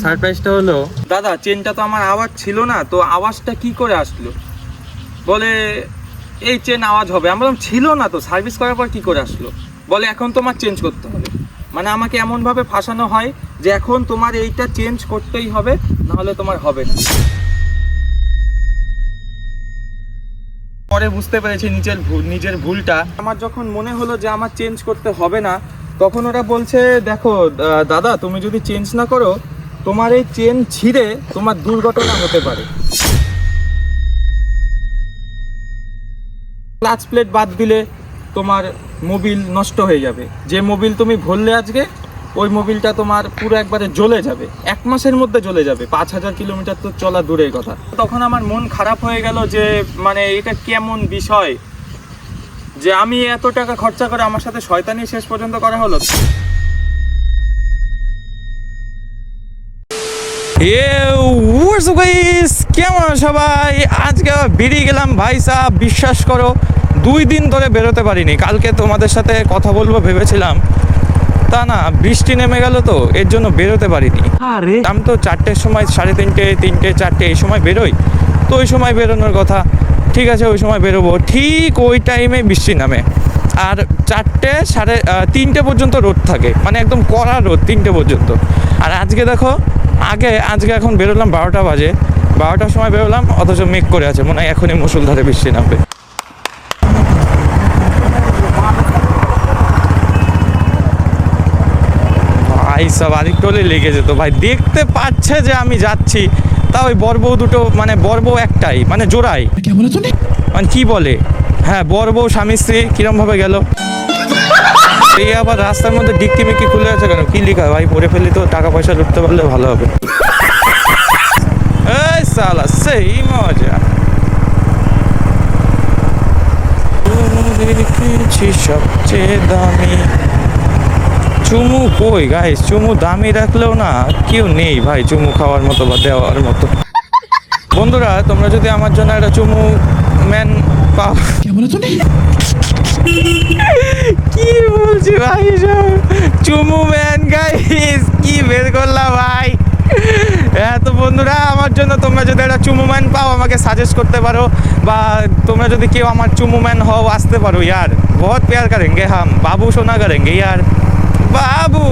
সারপ্রাইজটা হলো, দাদা চেনটা তো আমার আওয়াজ ছিল না, তো আওয়াজটা কি করে আসলো? বলে এই চেন আওয়াজ হবে। আমরা বললাম ছিল না তো, সার্ভিস করার পর কি করে আসলো? বলে এখন তোমার চেঞ্জ করতে হবে। মানে আমাকে এমনভাবে ফাঁসানো হয় যে এখন তোমার এইটা চেঞ্জ করতেই হবে, নাহলে তোমার হবে না। পরে বুঝতে পেরেছি নিজের ভুলটা। আমার যখন মনে হলো যে আমার চেঞ্জ করতে হবে না, তখন ওরা বলছে দেখো দাদা, তুমি যদি চেঞ্জ না করো তোমার এই চেন ছিঁড়ে তোমার দুর্ঘটনা হতে পারে। ক্লাচ প্লেট বাদ দিলে তোমার মোবিল নষ্ট হয়ে যাবে। যে মোবিল তুমি ভরলে আজকে, ওই মোবিলটা তোমার পুরো একবারে জ্বলে যাবে, 1 মাসের মধ্যে জ্বলে যাবে। 5000 কিলোমিটার তো চলা দূরের কথা। তখন আমার মন খারাপ হয়ে গেল যে মানে এটা কেমন বিষয় যে আমি এত টাকা খরচা করে আমার সাথে শয়তানি শেষ পর্যন্ত করা হলো। কেমন সবাই? আজকে বেরিয়ে গেলাম ভাই সাহেব, বিশ্বাস করো 2 দিন ধরে বেরোতে পারিনি। কালকে তোমাদের সাথে কথা বলবো ভেবেছিলাম, তা না বৃষ্টি নেমে গেল, তো এর জন্য বেরোতে পারিনি। আমি তো 4টের সময়, 3:30, 3টে 4টে এই সময় বেরোই, তো ওই সময় বেরোনোর কথা। ঠিক আছে, ওই সময় বেরোবো, ঠিক ওই টাইমে বৃষ্টি নামে। আর 4টে 3টে পর্যন্ত রোদ থাকে, মানে একদম কড়া রোদ 3টে পর্যন্ত। আর আজকে দেখো, আজকে এখন বেরোলাম 12টা বাজে, 12টার সময় বেরোলাম, অথচ মেঘ করে আছে, মনে হয় এখনই মুষলধারে বৃষ্টি নামবে। ভাই সব আরেকটু হলে লেগে যেত ভাই। দেখতে পাচ্ছে যে আমি যাচ্ছি, তা ওই বড়বউ দুটো, মানে বড়বউ একটাই, মানে জোড়াই, মানে কি বলে, হ্যাঁ বড়বউ স্বামী স্ত্রী কিরম ভাবে গেল। এই আবার রাস্তার মধ্যে ডিক্কি মিক্কি খুলে আছে কেন? কি লেখা ভাই? পরে ফেলি তো, টাকা পয়সা লুটতে পারলে ভালো হবে। এই সালা সেই মজা। সবচেয়ে দামি চুমু কই গাইস? চুমু দামি রাখলেও না কেউ নেই ভাই চুমু খাওয়ার মতো বা দেওয়ার মতো। বন্ধুরা, তোমরা যদি আমার জন্য একটা চুমু ম্যান পাও। কি বলছি ভাই, চুমু ম্যান গাইস, কি বের করলাম ভাই। তো বন্ধুরা, আমার জন্য তোমরা যদি একটা চুমু ম্যান পাও, আমাকে সাজেস্ট করতে পারো, বা তোমরা যদি কেউ আমার চুমু ম্যান হও, আসতে পারো यार, बहुत प्यार करेंगे हम, बाबू सोना करेंगे यार, बाबू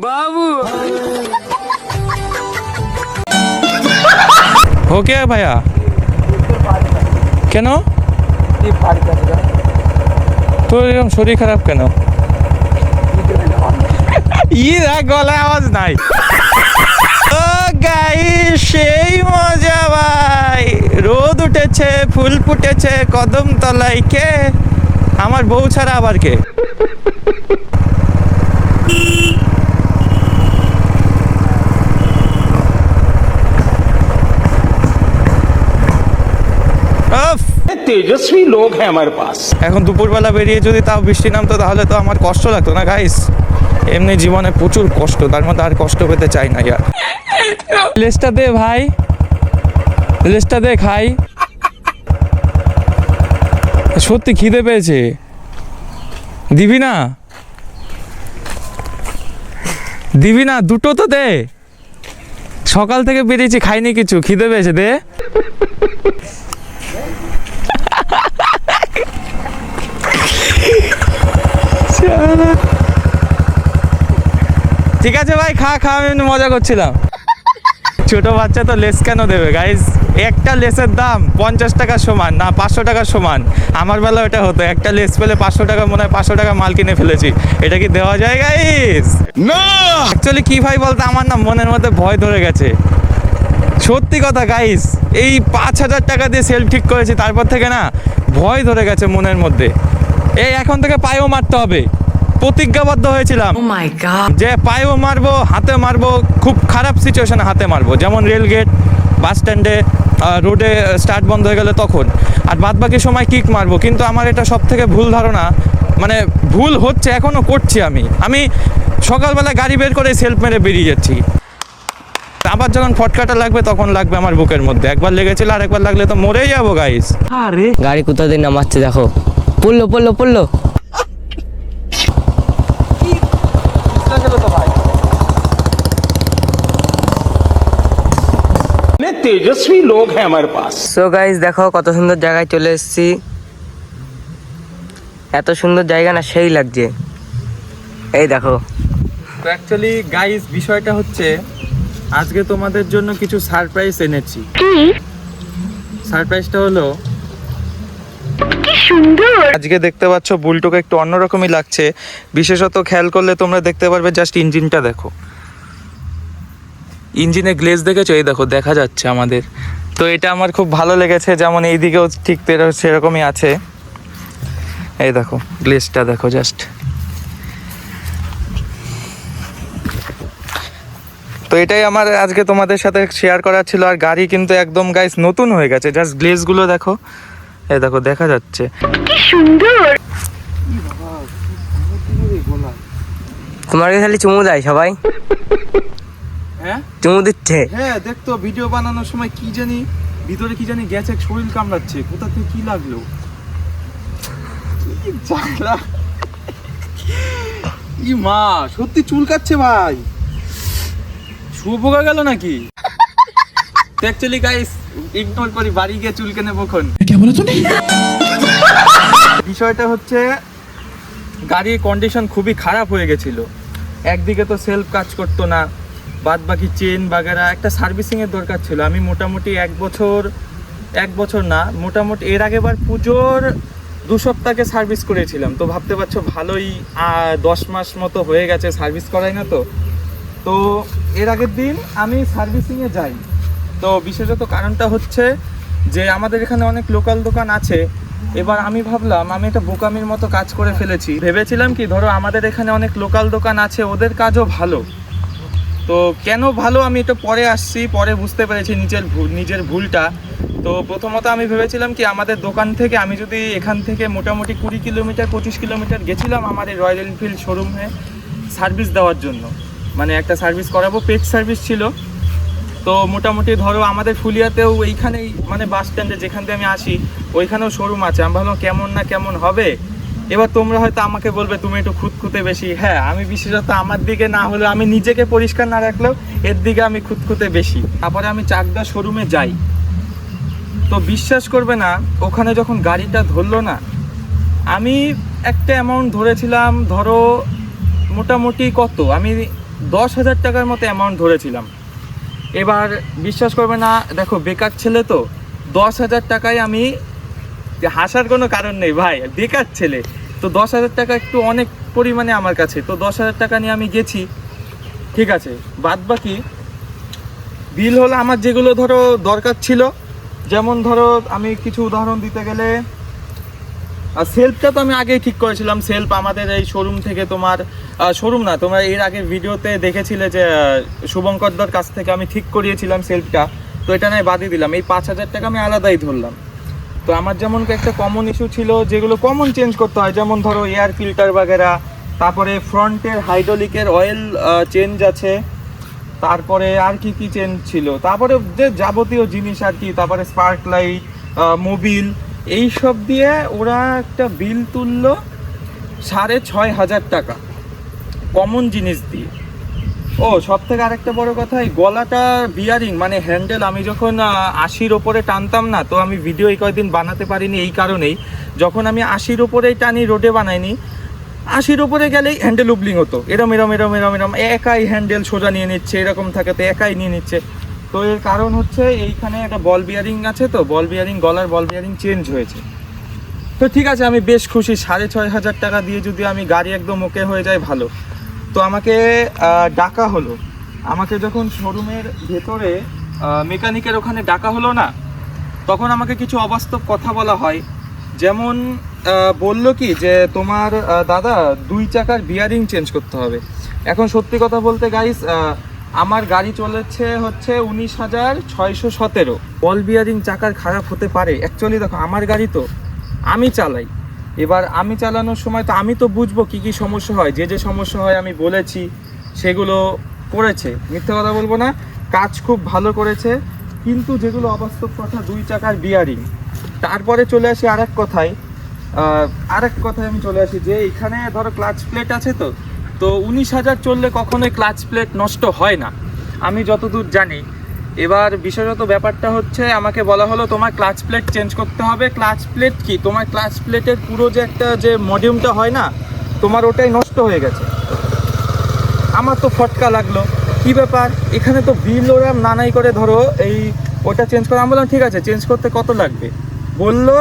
बाबू। हो क्या भैया? কেন তোর এরকম শরীর খারাপ কেন? গলায় আওয়াজ নাই। ও গাইস, সেই মজা ভাই। রোদ উঠেছে, ফুল ফুটেছে কদম তলায়, কে? আমার বউ ছাড়া আবার কে? तेजस्वी लोग हैं हमारे पास। এখন দুপুরবেলা বেরিয়ে যদি তাও বৃষ্টি নামতো, তাহলে তো আমার কষ্ট লাগতো না গাইস। এমনি জীবনে প্রচুর কষ্ট, তার মধ্যে আর কষ্ট পেতে চাই না ইয়ার। লেসটা দে ভাই, লেসটা দে খাই। সত্যি খিদে পেয়েছে, দিবি না? দিবি না? দুটো তো দে। সকাল থেকে বেরিয়েছি, খাইনি কিছু, খিদে পেয়েছে, দে। ঠিক আছে ভাই, খা, আমি মজা করছিলাম। ছোট বাচ্চা তো লেস কেন দেবে গাইস? একটা লেসের দাম 50 টাকার সমান, না 500 টাকার সমান। আমার বেলা ওটা হতো, একটা লেস পেলে 500 টাকা, মনে হয় 500 টাকা মাল কিনে ফেলেছি। এটা কি দেওয়া যায় গাইস? না। অ্যাকচুয়ালি কি ভাই বলতে, আমার না মনের মধ্যে ভয় ধরে গেছে, সত্যি কথা গাইস। এই 5000 টাকা দিয়ে সেল ঠিক করেছি, তারপর থেকে না ভয় ধরে গেছে মনের মধ্যে। এই এখন থেকে পায়েও মারতে হবে, প্রতিজ্ঞাবদ্ধ হয়েছিলাম যে পায়েও মারবো, হাতে মারবো, খুব খারাপ সিচুয়েশনে হাতে মারবো, যেমন রেলগেট, বাস স্ট্যান্ডে, রোডে স্টার্ট বন্ধ হয়ে গেলে তখন। আর বাদ বাকি সময় কিক মারবো। কিন্তু আমার এটা সব থেকে ভুল ধারণা, মানে ভুল হচ্ছে, এখনও করছি আমি সকালবেলা গাড়ি বের করে সেলফ মেরে বেরিয়ে যাচ্ছি। আবার যখন ফটকাটা লাগবে তখন লাগবে আমার বুকের মধ্যে। একবার লেগেছিল, আর একবার লাগলে তো মরেই যাবো গাইস। আরে গাড়ি কোথা দিয়ে নামাচ্ছে দেখো, পড়লো। इतने तेजस्वी लोग हैं हमारे पास। সো গাইস দেখো কত সুন্দর জায়গায় চলে এসেছি। এত সুন্দর জায়গা না, সেই লাগছে। এই দেখো। তো অ্যাকচুয়ালি গাইস বিষয়টা হচ্ছে আজকে তোমাদের জন্য কিছু সারপ্রাইজ এনেছি। সারপ্রাইজটা হলো আজকে দেখতে পাচ্ছ বুলটুকে একটু অন্যরকমই লাগছে, বিশেষত খেয়াল করলে তোমরা দেখতে পারবে। জাস্ট ইঞ্জিনটা দেখো, ইঞ্জিনে গ্লেজ দেখেছো? এই দেখো, দেখা যাচ্ছে আমাদের। তো এটা আমার খুব ভালো লেগেছে, যেমন এই দিকেও ঠিক সেরকমই আছে। এই দেখো গ্লেজটা দেখো জাস্ট। তো এটাই আমার আজকে তোমাদের সাথে শেয়ার করার ছিল। আর গাড়ি কিন্তু একদম গাইস নতুন হয়ে গেছে, জাস্ট গ্লেজগুলো দেখো। এই দেখো, দেখা যাচ্ছে কি সুন্দর। তোমার খালি চুমু দেয় সবাই। হ্যাঁ চুমু দিচ্ছে। হ্যাঁ, দেখতো ভিডিও বানানোর সময় কি জানি ভিতরে কি জানি গেছে, শরীর কামড়াচ্ছে, কোথা থেকে কি লাগলো, কি জ্বালা। ই মা, সত্যি চুলকাচ্ছে ভাই, শুয়োপোকা গেল নাকি? অ্যাকচুয়ালি গাইস ইগনোর করি, বাড়ি গিয়ে চুলকে নেবো খন। বিষয়টা হচ্ছে গাড়ির কন্ডিশন খুবই খারাপ হয়ে গেছিল। একদিকে তো সেলফ কাজ করতো না, বাদ বাকি চেন বাগেরা একটা সার্ভিসিংয়ের দরকার ছিল। আমি মোটামুটি এক বছর না, মোটামুটি এর আগেবার পুজোর 2 সপ্তাহে সার্ভিস করেছিলাম। তো ভাবতে পারছো ভালোই 10 মাস মতো হয়ে গেছে সার্ভিস করাই না। তো এর আগের দিন আমি সার্ভিসিংয়ে যাই। তো বিশেষত কারণটা হচ্ছে যে আমাদের এখানে অনেক লোকাল দোকান আছে। এবার আমি ভাবলাম আমি একটা বোকামির মতো কাজ করে ফেলেছি। ভেবেছিলাম কি, ধরো আমাদের এখানে অনেক লোকাল দোকান আছে, ওদের কাজও ভালো। তো কেন ভালো আমি এটা পরে আসছি, পরে বুঝতে পেরেছি নিজের ভুলটা। তো প্রথমত আমি ভেবেছিলাম কি, আমাদের দোকান থেকে আমি যদি এখান থেকে মোটামুটি 20 কিলোমিটার 25 কিলোমিটার গেছিলাম আমার এই রয়্যাল এনফিল্ড শোরুমে সার্ভিস দেওয়ার জন্য, মানে একটা সার্ভিস করাবো, পেড সার্ভিস ছিল। তো মোটামুটি ধরো আমাদের ফুলিয়াতেও এইখানেই, মানে বাস স্ট্যান্ডে যেখান থেকে আমি আসি ওইখানেও শোরুম আছে। আমি ভাবলাম কেমন না কেমন হবে। এবার তোমরা হয়তো আমাকে বলবে তুমি একটু খুঁতখুঁতে বেশি। হ্যাঁ, আমি বিশেষত আমার দিকে না হলেও, আমি নিজেকে পরিষ্কার না রাখলেও এর দিকে আমি খুঁতখুঁতে বেশি। তারপরে আমি চাকদা শোরুমে যাই। তো বিশ্বাস করবে না, ওখানে যখন গাড়িটা ধরলো না, আমি একটা অ্যামাউন্ট ধরেছিলাম, ধরো মোটামুটি কত, আমি 10,000 টাকার মতো অ্যামাউন্ট ধরেছিলাম। এবার বিশ্বাস করবে না, দেখো বেকার ছেলে তো, 10,000 টাকায় আমি, হাসার কোনো কারণ নেই ভাই, বেকার ছেলে তো 10,000 টাকা একটু অনেক পরিমাণে আমার কাছে। তো 10,000 টাকা নিয়ে আমি গেছি, ঠিক আছে। বাদ বাকি বিল হলো আমার যেগুলো ধরো দরকার ছিল, যেমন ধরো আমি কিছু উদাহরণ দিতে গেলে, সেলফটা তো আমি আগেই ঠিক করেছিলাম। সেলফ আমাদের এই শোরুম থেকে, তোমার শোরুম না, তোমরা এর আগের ভিডিওতে দেখেছিলে যে শুভঙ্করদার কাছ থেকে আমি ঠিক করিয়েছিলাম সেলফটা। তো এটা নয় বাদই দিলাম, এই 5,000 টাকা আমি আলাদাই ধরলাম। তো আমার যেমন একটা কমন ইস্যু ছিল, যেগুলো কমন চেঞ্জ করতে হয়, যেমন ধরো এয়ার ফিল্টার বাগেরা, তারপরে ফ্রন্টের হাইড্রোলিকের অয়েল চেঞ্জ আছে, তারপরে আর কি কি চেঞ্জ ছিল, তারপরে যে যাবতীয় জিনিস আর কি, তারপরে স্পার্ক লাইট, মোবিল, এই সব দিয়ে ওরা একটা বিল তুললো 6,500 টাকা কমন জিনিস দিয়ে। ও সব থেকে আরেকটা বড় কথা, এই গলাটা বিয়ারিং মানে হ্যান্ডেল আমি যখন 80-র ওপরে টানতাম না, তো আমি ভিডিও এই কয়েকদিন বানাতে পারিনি এই কারণেই, যখন আমি 80-র ওপরেই টানি, রোডে বানাইনি, 80-র ওপরে গেলেই হ্যান্ডেল উবলিং হতো, এরম একাই হ্যান্ডেল সোজা নিয়ে নিচ্ছে, এরকম থাকে তো একাই নিয়ে নিচ্ছে। তো এর কারণ হচ্ছে এইখানে একটা বল বিয়ারিং আছে, তো বল বিয়ারিং, গলার বল বিয়ারিং চেঞ্জ হয়েছে। তো ঠিক আছে, আমি বেশ খুশি, 6,500 টাকা দিয়ে যদি আমি গাড়ি একদম ওকে হয়ে যায় ভালো। তো আমাকে ডাকা হলো, আমাকে যখন শোরুমের ভেতরে মেকানিকের ওখানে ডাকা হলো না, তখন আমাকে কিছু অবাস্তব কথা বলা হয়। যেমন বললো কি যে তোমার দাদা 2 চাকার বিয়ারিং চেঞ্জ করতে হবে। এখন সত্যি কথা বলতে গাইস, আমার গাড়ি চলেছে হচ্ছে 19,617, বল বিয়ারিং চাকার খারাপ হতে পারে। অ্যাকচুয়ালি দেখো আমার গাড়ি তো আমি চালাই, এবার আমি চালানোর সময় তো আমি তো বুঝবো কি কি সমস্যা হয়, যে সমস্যা হয় আমি বলেছি, সেগুলো করেছে, মিথ্যে কথা বলবো না, কাজ খুব ভালো করেছে। কিন্তু যেগুলো অবাস্তব কথা, 2 চাকার বিয়ারিং। তারপরে চলে আসি আরেক কথায় আমি চলে আসি যে এখানে ধরো ক্লাচ প্লেট আছে, তো 19,000 চললে কখনোই ক্লাচ প্লেট নষ্ট হয় না, আমি যতদূর জানি। এবার বিশেষত ব্যাপারটা হচ্ছে আমাকে বলা হলো তোমার ক্লাচ প্লেট চেঞ্জ করতে হবে। ক্লাচ প্লেট কি, তোমার ক্লাচ প্লেটের পুরো যে একটা যে মডিউলটা হয় না, তোমার ওটাই নষ্ট হয়ে গেছে। আমার তো ফটকা লাগলো, কি ব্যাপার, এখানে তো বিল ওরা নানাই করে ধরো এই ওটা চেঞ্জ করা। আমি বললাম ঠিক আছে, চেঞ্জ করতে কত লাগবে? বললো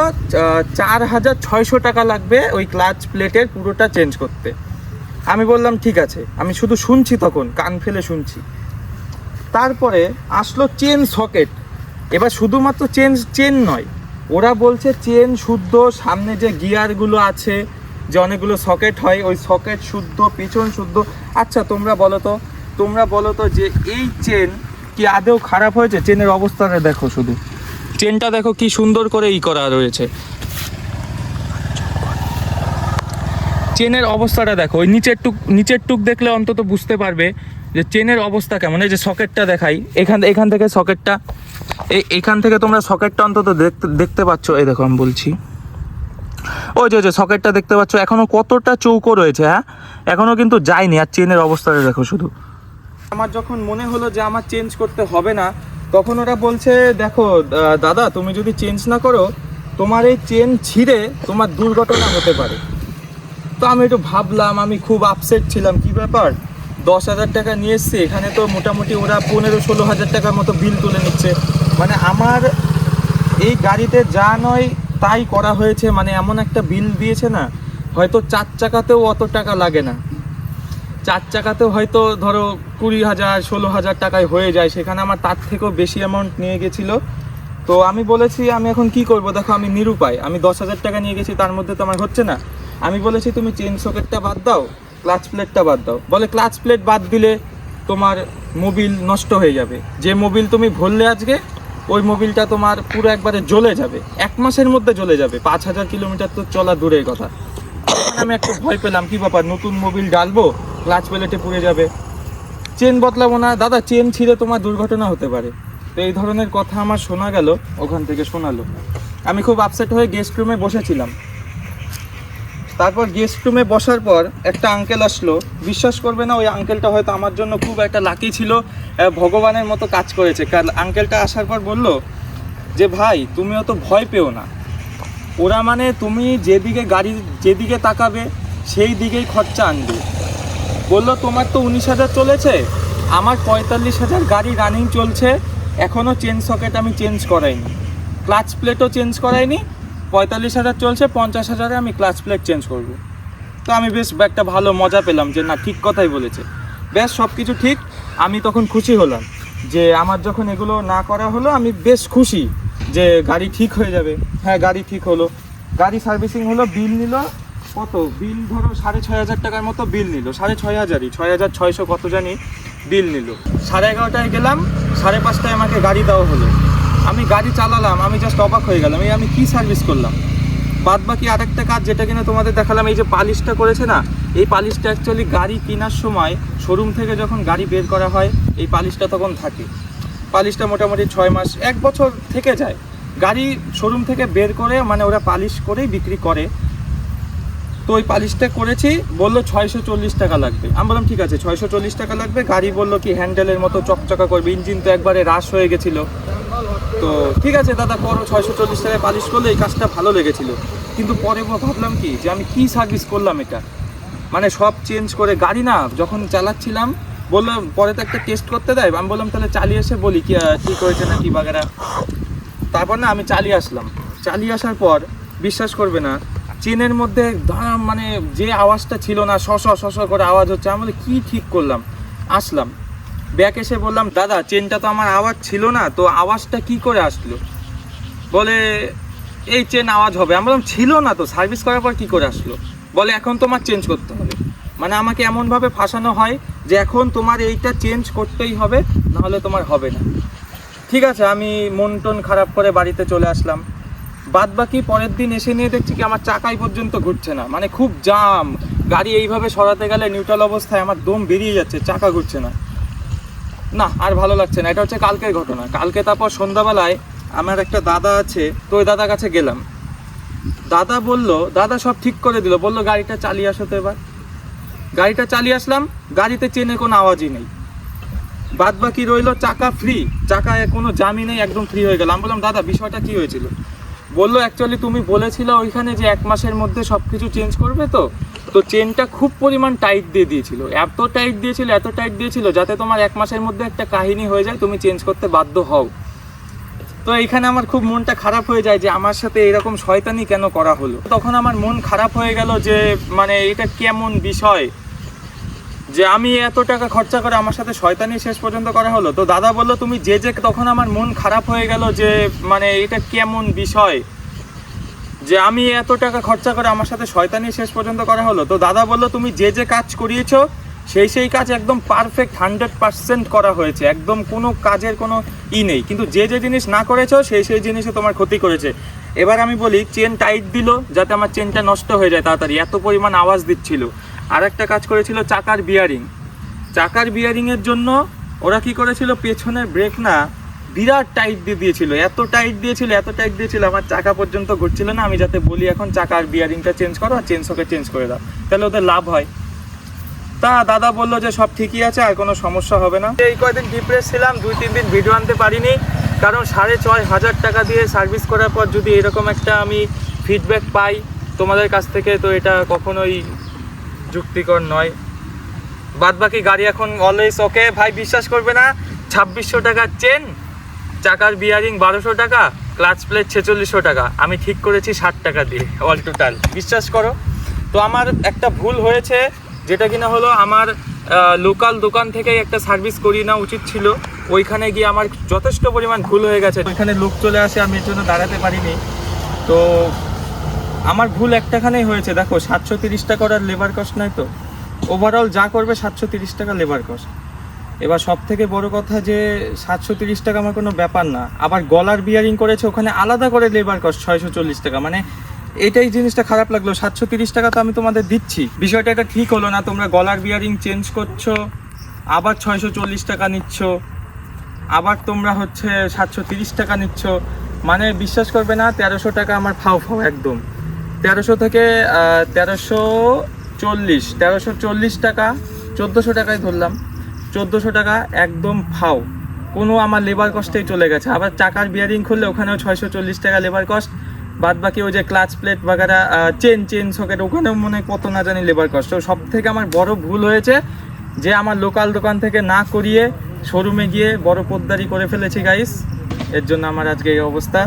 4600 টাকা লাগবে ওই ক্লাচ প্লেটের পুরোটা চেঞ্জ করতে। আমি বললাম ঠিক আছে, আমি শুধু শুনছি, তখন কান ফেলে শুনছি। তারপরে আসলো চেন সকেট। এবার শুধুমাত্র চেন নয়, ওরা বলছে চেন শুদ্ধ, সামনে যে গিয়ারগুলো আছে যে অনেকগুলো সকেট হয়, ওই সকেট শুদ্ধ, পিছন শুদ্ধ। আচ্ছা তোমরা বলো তো যে এই চেন কি আদৌ খারাপ হয়েছে? চেনের অবস্থাটা দেখো, শুধু চেনটা দেখো কি সুন্দর করে করা রয়েছে। চেনের অবস্থাটা দেখো, ওই নিচের টুক দেখলে অন্তত বুঝতে পারবে যে চেনের অবস্থা কেমন। এই যে সকেটটা দেখাই, এখান থেকে সকেটটা, এখান থেকে তোমরা সকেটটা অন্তত দেখতে পাচ্ছ। এই দেখো আমি বলছি, ওই যে সকেটটা দেখতে পাচ্ছ, এখনো কতটা চৌকো রয়েছে। হ্যাঁ, এখনো কিন্তু যায়নি। আর চেনের অবস্থাটা দেখো শুধু। আমার যখন মনে হলো যে আমার চেঞ্জ করতে হবে না, তখন ওরা বলছে দেখো দাদা, তুমি যদি চেঞ্জ না করো তোমার এই চেন ছিঁড়ে তোমার দুর্ঘটনা হতে পারে। তো আমি একটু ভাবলাম, আমি খুব আপসেট ছিলাম, কি ব্যাপার, 10,000 টাকা নিয়ে এসছি, এখানে তো মোটামুটি ওরা 15-16 হাজার টাকার মতো বিল তুলে নিচ্ছে। মানে আমার এই গাড়িতে যা নয় তাই করা হয়েছে, মানে এমন একটা বিল দিয়েছে না, হয়তো 4 চাকাতেও অত টাকা লাগে না। 4 চাকাতেও হয়তো ধরো 20,000-16,000 টাকায় হয়ে যায়, সেখানে আমার তার থেকেও বেশি অ্যামাউন্ট নিয়ে গেছিলো। তো আমি বলেছি আমি এখন কি করব, দেখো আমি নিরুপায়, আমি 10,000 টাকা নিয়ে গেছি, তার মধ্যে তো আমার হচ্ছে না। আমি বলেছি তুমি চেন সকেটটা বাদ দাও, ক্লাচ প্লেটটা বাদ দাও। বলে ক্লাচ প্লেট বাদ দিলে তোমার মোবিল নষ্ট হয়ে যাবে, যে মোবিল তুমি ভরলে আজকে ওই মোবিলটা তোমার পুরো একবারে জ্বলে যাবে, 1 মাসের মধ্যে জ্বলে যাবে। 5,000 কিলোমিটার তো চলা দূরের কথা। আমি একটু ভয় পেলাম, কি ব্যাপার, নতুন মোবিল ডালবো, ক্লাচ প্লেটে পুড়ে যাবে, চেন বদলাবো না, দাদা চেন ছিঁড়ে তোমার দুর্ঘটনা হতে পারে। তো এই ধরনের কথা আমার শোনা গেল, ওখান থেকে শোনালো। আমি খুব আপসেট হয়ে গেস্ট রুমে বসেছিলাম। তারপর গেস্ট রুমে বসার পর একটা আঙ্কেল আসলো, বিশ্বাস করবে না, ওই আঙ্কেলটা হয়তো আমার জন্য খুব একটা লাকি ছিল, ভগবানের মতো কাজ করেছে। কারণ আঙ্কেলটা আসার পর বলল যে ভাই তুমিও তো ভয় পেও না, ওরা মানে তুমি যেদিকে তাকাবে সেই দিকেই খরচা আনবে। বললো তোমার তো 19,000 চলেছে, আমার 45,000 গাড়ি রানিং চলছে, এখনও চেন সকেট আমি চেঞ্জ করাইনি, ক্লাচ প্লেটও চেঞ্জ করাইনি, 45,000 চলছে, 50,000-এ আমি ক্লাচ প্লেট চেঞ্জ করব। তো আমি বেশ একটা ভালো মজা পেলাম যে না, ঠিক কথাই বলেছে, বেশ সব কিছু ঠিক। আমি তখন খুশি হলাম যে আমার যখন এগুলো না করা হলো, আমি বেশ খুশি যে গাড়ি ঠিক হয়ে যাবে। হ্যাঁ, গাড়ি ঠিক হলো, গাড়ি সার্ভিসিং হলো, বিল নিল কত, বিল ধরো 6,500 টাকার মতো বিল নিল, 6,500, 6,600 কত জানি বিল নিল। 11:30টায় গেলাম, 5:30টায় আমাকে গাড়ি দেওয়া হলো। আমি গাড়ি চালালাম, আমি জাস্ট অবাক হয়ে গেলাম, আমি কি সার্ভিস করলাম। বাদ বাকি আরেকটা কাজ যেটা কিনা তোমাদের দেখালাম, এই যে পালিশটা করেছে না, এই পালিশটা অ্যাকচুয়ালি গাড়ি কেনার সময় শোরুম থেকে যখন গাড়ি বের করা হয় এই পালিশটা তখন থাকে। পালিশটা মোটামুটি 6 মাস 1 বছর থেকে যায়। গাড়ি শোরুম থেকে বের করে মানে ওরা পালিশ করেই বিক্রি করে। তো ওই পালিশটা করেছি, বললো 640 টাকা লাগবে। আমি বললাম ঠিক আছে 640 টাকা লাগবে। গাড়ি বললো কি হ্যান্ডেলের মতো চকচকা করবে, ইঞ্জিন তো একবারে রাশ হয়ে গেছিলো। তো ঠিক আছে দাদা করো, 640 টাকায় পালিশ করলে এই কাজটা ভালো লেগেছিলো। কিন্তু পরে ভাবলাম কি যে আমি কি সার্ভিস করলাম এটা, মানে সব চেঞ্জ করে গাড়ি না যখন চালাচ্ছিলাম বললাম পরে তো একটা টেস্ট করতে দেয়, আমি বললাম তাহলে চালিয়ে এসে বলি কি ঠিক হয়েছে না কি বাগেরা। তারপর না আমি চালিয়ে আসলাম, চালিয়ে আসার পর বিশ্বাস করবে না, চেনের মধ্যে মানে যে আওয়াজটা ছিল না, শশ করে আওয়াজ হচ্ছে। আমি বলি কী ঠিক করলাম, আসলাম ব্যাক এসে বললাম দাদা চেনটা তো আমার আওয়াজ ছিল না, তো আওয়াজটা কি করে আসলো? বলে এই চেন আওয়াজ হবে। আমি বললাম ছিল না তো, সার্ভিস করার পর কী করে আসলো? বলে এখন তোমার চেঞ্জ করতে হবে। মানে আমাকে এমনভাবে ফাঁসানো হয় যে এখন তোমার এইটা চেঞ্জ করতেই হবে, নাহলে তোমার হবে না। ঠিক আছে, আমি মন টন খারাপ করে বাড়িতে চলে আসলাম। বাদ বাকি পরের দিন এসে নিয়ে দেখছি কি আমার চাকাই পর্যন্ত ঘুরছে না, মানে খুব জাম, গাড়ি এইভাবে সরাতে গেলে নিউট্রাল অবস্থায় আমার দম বেরিয়ে যাচ্ছে, চাকা ঘুরছে না, না আর ভালো লাগছে না। এটা হচ্ছে কালকের ঘটনা। কালকে তারপর সন্ধ্যাবেলায় আমার একটা দাদা আছে, তো ওই দাদার কাছে গেলাম। দাদা বলল, দাদা সব ঠিক করে দিল, বললো গাড়িটা চালিয়ে আসো তো। এবার গাড়িটা চালিয়ে আসলাম, গাড়িতে চেনে কোনো আওয়াজই নেই। বাদ বাকি রইলো চাকা ফ্রি, চাকায় কোনো জামই নেই, একদম ফ্রি হয়ে গেল। আমি বললাম দাদা বিষয়টা কি হয়েছিল? বললো অ্যাকচুয়ালি তুমি বলেছিলে ওইখানে যে 1 মাসের মধ্যে সব কিছু চেঞ্জ করবে, তো চেনটা খুব পরিমাণ টাইট দিয়ে দিয়েছিল, এত টাইট দিয়েছিল যাতে তোমার 1 মাসের মধ্যে একটা কাহিনী হয়ে যায়, তুমি চেঞ্জ করতে বাধ্য হও। তো এইখানে আমার খুব মনটা খারাপ হয়ে যায় যে আমার সাথে এরকম শয়তানি কেন করা হলো। তখন আমার মন খারাপ হয়ে গেল যে মানে এটা কেমন বিষয় যে আমি এত টাকা খরচা করে আমার সাথে শয়তানি শেষ পর্যন্ত করা হলো। তো দাদা বললো তুমি যে তখন আমার মন খারাপ হয়ে গেল যে মানে এটা কেমন বিষয় যে আমি এত টাকা খরচা করে আমার সাথে শয়তানি শেষ পর্যন্ত করা হলো। তো দাদা বললো তুমি যে কাজ করিয়েছো সেই কাজ একদম পারফেক্ট 100% করা হয়েছে, একদম কোনো কাজের কোনো নেই, কিন্তু যে জিনিস না করেছো সেই জিনিসে তোমার ক্ষতি করেছে। এবার আমি বলি চেন টাইট দিল যাতে আমার চেনটা নষ্ট হয়ে যায় তাড়াতাড়ি, এত পরিমাণ আওয়াজ দিচ্ছিল। আর একটা কাজ করেছিল চাকার বিয়ারিংয়ের জন্য ওরা কি করেছিল, পেছনের ব্রেক না বিরাট টাইট দিয়ে দিয়েছিল, এত টাইট দিয়েছিল আমার চাকা পর্যন্ত ঘুরছিল না। আমি যাতে বলি এখন চাকার বিয়ারিংটা চেঞ্জ করো আর চেঞ্জ করে দাও, তাহলে ওদের লাভ হয়। তা দাদা বললো যে সব ঠিকই আছে, আর কোনো সমস্যা হবে না। এই কয়েকদিন ডিপ্রেস ছিলাম, 2-3 দিন ভিডিও আনতে পারিনি, কারণ 6,500 টাকা দিয়ে সার্ভিস করার পর যদি এরকম একটা আমি ফিডব্যাক পাই তোমাদের কাছ থেকে, তো এটা কখনোই যুক্তিকর নয়। বাদ বাকি গাড়ি এখন অলওয়েজ ওকে। ভাই বিশ্বাস করবে না, 2600 টাকার চেন, চাকার বিয়ারিং 1200 টাকা, ক্লাচ প্লেট 4600 টাকা, আমি ঠিক করেছি 60 টাকা দিয়ে অল টোটাল, বিশ্বাস করো। তো আমার একটা ভুল হয়েছে, যেটা কিনা হলো আমার লোকাল দোকান থেকেই একটা সার্ভিস করিয়ে নেওয়া উচিত ছিল। ওইখানে গিয়ে আমার যথেষ্ট পরিমাণ ভুল হয়ে গেছে, ওইখানে লোক চলে আসে, আমি এর জন্য দাঁড়াতে পারিনি। তো আমার ভুল একটাখানেই হয়েছে, দেখো 730 টাকা আর লেবার কস্ট নাই, তো ওভারঅল যা করবে 730 টাকা লেবার কস্ট। এবার সব থেকে বড় কথা যে 730 টাকা আমার কোনো ব্যাপার না, আবার গলার বিয়ারিং করেছে ওখানে আলাদা করে লেবার কস্ট 640 টাকা, মানে এটাই জিনিসটা খারাপ লাগলো। 730 টাকা তো আমি তোমাদের দিচ্ছি, বিষয়টা এটা ঠিক হলো না। তোমরা গলার বিয়ারিং চেঞ্জ করছো, আবার 640 টাকা নিচ্ছ, আবার তোমরা হচ্ছে 730 টাকা নিচ্ছ, মানে বিশ্বাস করবে না 1300 টাকা আমার ফাও একদম। 1300 থেকে 1340 টাকা, 1400 টাকায় ধরলাম, 1400 টাকা একদম ফাও, কোনো আমার লেবার কস্টেই চলে গেছে। আবার চাকার বিয়ারিং খুললে ওখানেও 640 টাকা লেবার কস্ট, বাদ বাকি ওই যে ক্লাচ প্লেট বাগারা চেন সকেট ওখানেও মনে হয় কত না জানি লেবার কস্ট। তো সব থেকে আমার বড় ভুল হয়েছে যে আমার লোকাল দোকান থেকে না করিয়ে শোরুমে গিয়ে বড় পোদ্দারি করে ফেলেছি গাইস, এর জন্য আমার আজকে এই অবস্থা।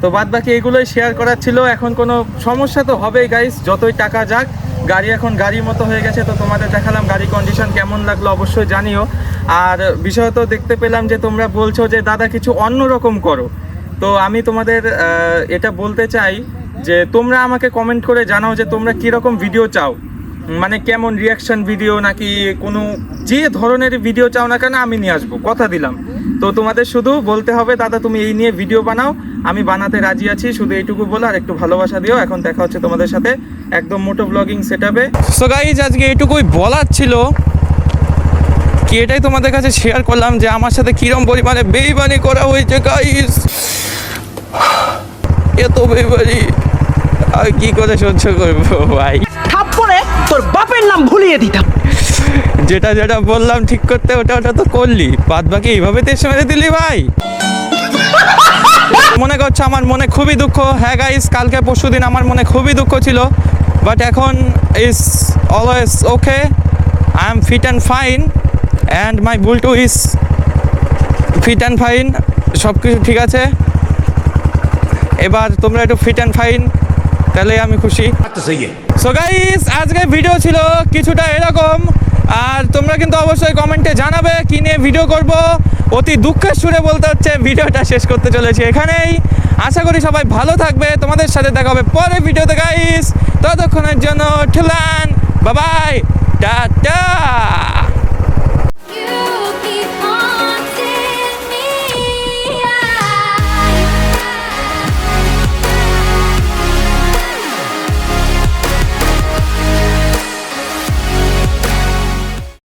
তো বাদ বাকি এগুলোই শেয়ার করার ছিল। এখন কোনো সমস্যা তো হবেই গাইস, যতই টাকা যাক, গাড়ি এখন গাড়ির মতো হয়ে গেছে। তো তোমাদের দেখালাম গাড়ি কন্ডিশন কেমন লাগলো অবশ্যই জানিও। আর বিষয় তো দেখতে পেলাম যে তোমরা বলছো যে দাদা কিছু অন্যরকম করো, তো আমি তোমাদের এটা বলতে চাই যে তোমরা আমাকে কমেন্ট করে জানাও যে তোমরা কীরকম ভিডিও চাও, মানে কেমন রিয়াকশন ভিডিও, নাকি কোনো যে ধরনের ভিডিও চাও না কেন আমি নিয়ে আসবো, কথা দিলাম। তো তোমাদের শুধু বলতে হবে দাদা তুমি এই নিয়ে ভিডিও বানাও, আমি বানাতে রাজি আছি, শুধু এইটুকু বলো আর একটু ভালোবাসা দিও। এখন দেখা হচ্ছে তোমাদের সাথে একদম মোটো ব্লগিং সেটআপে। সো গাইজ আজকে এইটুকুই বলার ছিল, কি এটাই তোমাদের কাছে শেয়ার করলাম যে আমার সাথে কিরম পরিমাণে বেইমানি করা হয়েছে গাইজ। এত বেইমানি আর কি করে সহ্য করবো ভাই, থাপ্পড়ে তোর বাপের নাম ভুলিয়ে দিতাম। যেটা বললাম ঠিক করতে ওটা তো করলি, বাদ বাকি এইভাবে তেজ মেরে দিলি ভাই। মনে করছো আমার মনে খুবই দুঃখ, হ্যাঁ গাইস কালকে পরশুদিন আমার মনে খুবই দুঃখ ছিল, বাট এখন is always okay, I am fit and fine and my Bultu is fit and fine, সব কিছু ঠিক আছে। এবার তোমরা একটু ফিট অ্যান্ড ফাইন, তাহলে আমি খুশি। সো গাইস আজকে ভিডিও ছিল কিছুটা এরকম, আর তোমরা কিন্তু অবশ্যই কমেন্টে জানাবে কি নিয়ে ভিডিও করব। অতি দুঃখের সুরে বলতে হচ্ছে ভিডিওটা শেষ করতে চলেছি এখানেই। আশা করি সবাই ভালো থাকবে, তোমাদের সাথে দেখা হবে পরের ভিডিওতে গাইস। ততক্ষণের জন্য ঠিলান, বাই বাই, টাটা।